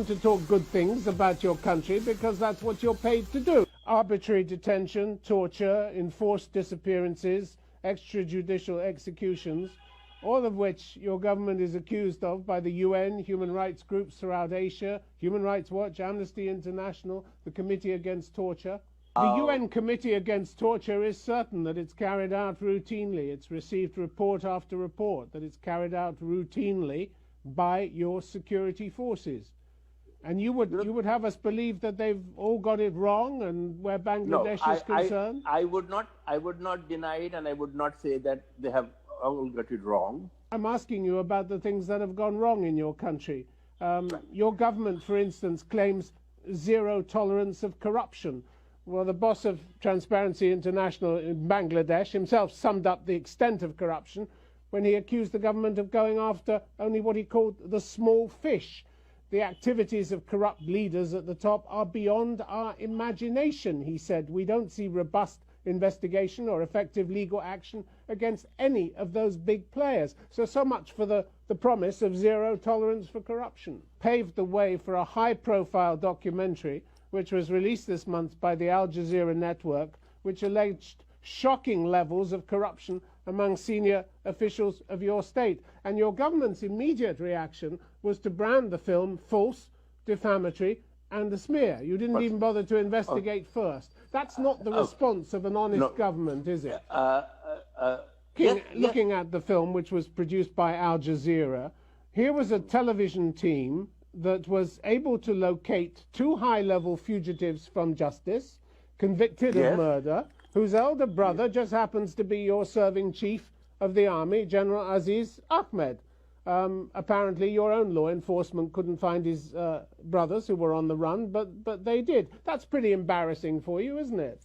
to talk good things about your country because that's what you're paid to do. Arbitrary detention, torture, enforced disappearances, extrajudicial executions, all of which your government is accused of by the UN, human rights groups throughout Asia, Human Rights Watch, Amnesty International, the Committee Against Torture. The UN Committee Against Torture is certain that it's carried out routinely. It's received report after report that it's carried out routinely by your security forces. And you would have us believe that they've all got it wrong, and where Bangladesh is concerned? I would not deny it, and I would not say that they have all got it wrong. I'm asking you about the things that have gone wrong in your country. Your government, for instance, claims zero tolerance of corruption. Well, the boss of Transparency International in Bangladesh himself summed up the extent of corruption when he accused the government of going after only what he called the small fish. The activities of corrupt leaders at the top are beyond our imagination, he said. We don't see robust investigation or effective legal action against any of those big players. So much for the promise of zero tolerance for corruption. Paved the way for a high-profile documentary which was released this month by the Al Jazeera network, which alleged shocking levels of corruption among senior officials of your state. And your government's immediate reaction was to brand the film false, defamatory, and a smear. You didn't even bother to investigate first. That's not the response of an honest government, is it? Looking at the film, which was produced by Al Jazeera, here was a television team that was able to locate two high-level fugitives from justice, convicted of murder, whose elder brother just happens to be your serving chief of the army, General Aziz Ahmed. Apparently your own law enforcement couldn't find his brothers who were on the run, but they did. That's pretty embarrassing for you, isn't it?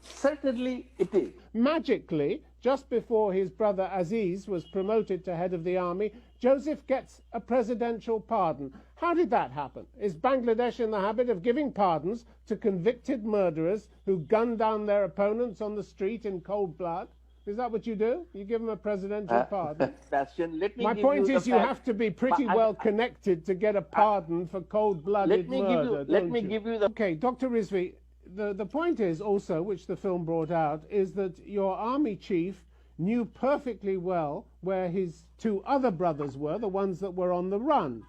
Certainly it is. Magically, just before his brother Aziz was promoted to head of the army, Joseph gets a presidential pardon. How did that happen? Is Bangladesh in the habit of giving pardons to convicted murderers who gun down their opponents on the street in cold blood? Is that what you do? You give them a presidential pardon? Bastian, let me My point is you have to be pretty well connected to get a pardon for cold-blooded murder. Let me give you the... Okay, Dr. Rizvi, the point is also, which the film brought out, is that your army chief knew perfectly well where his two other brothers were, the ones that were on the run,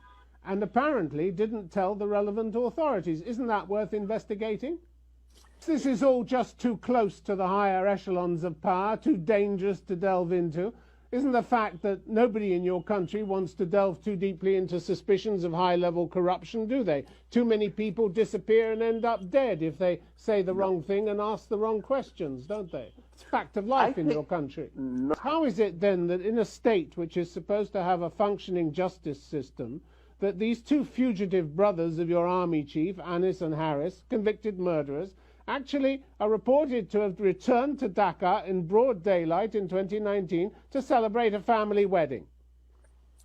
and apparently didn't tell the relevant authorities. Isn't that worth investigating? This is all just too close to the higher echelons of power, too dangerous to delve into. Isn't the fact that nobody in your country wants to delve too deeply into suspicions of high-level corruption, do they? Too many people disappear and end up dead if they say the wrong thing and ask the wrong questions, don't they? It's a fact of life in your country. No. How is it then that in a state which is supposed to have a functioning justice system, that these two fugitive brothers of your army chief, Anis and Harris, convicted murderers, actually are reported to have returned to Dhaka in broad daylight in 2019 to celebrate a family wedding?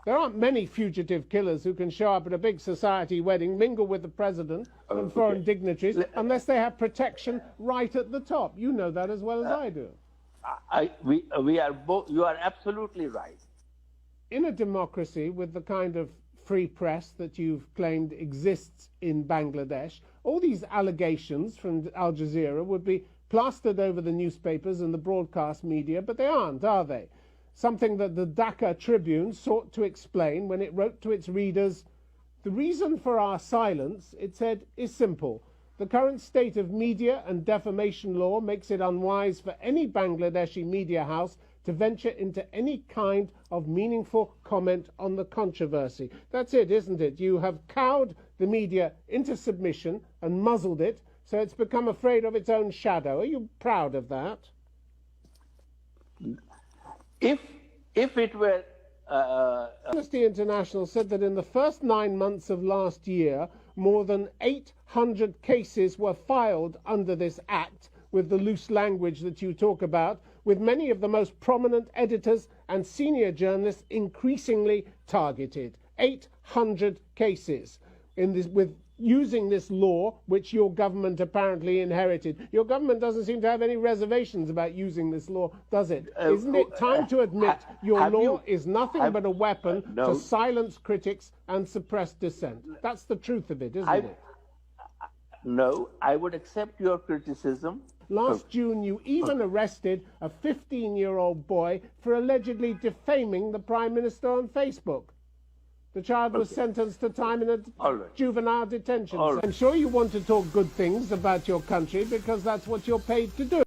There aren't many fugitive killers who can show up at a big society wedding, mingle with the president and foreign dignitaries, unless they have protection right at the top. You know that as well as I do. We are both. You are absolutely right. In a democracy with the kind of free press that you've claimed exists in Bangladesh, all these allegations from Al Jazeera would be plastered over the newspapers and the broadcast media, but they aren't, are they? Something that the Dhaka Tribune sought to explain when it wrote to its readers, "The reason for our silence," it said, "is simple. The current state of media and defamation law makes it unwise for any Bangladeshi media house to venture into any kind of meaningful comment on the controversy." That's it, isn't it? You have cowed the media into submission and muzzled it, so it's become afraid of its own shadow. Are you proud of that? If it were... Amnesty International said that in the first 9 months of last year, more than 800 cases were filed under this act, with the loose language that you talk about, with many of the most prominent editors and senior journalists increasingly targeted. 800 cases in this, with using this law, which your government apparently inherited. Your government doesn't seem to have any reservations about using this law, does it? Isn't it time to admit your law is nothing but a weapon to silence critics and suppress dissent? That's the truth of it, isn't it? No, I would accept your criticism. Last June, you even arrested a 15-year-old boy for allegedly defaming the Prime Minister on Facebook. The child was sentenced to time in a juvenile detention. I'm sure you want to talk good things about your country because that's what you're paid to do.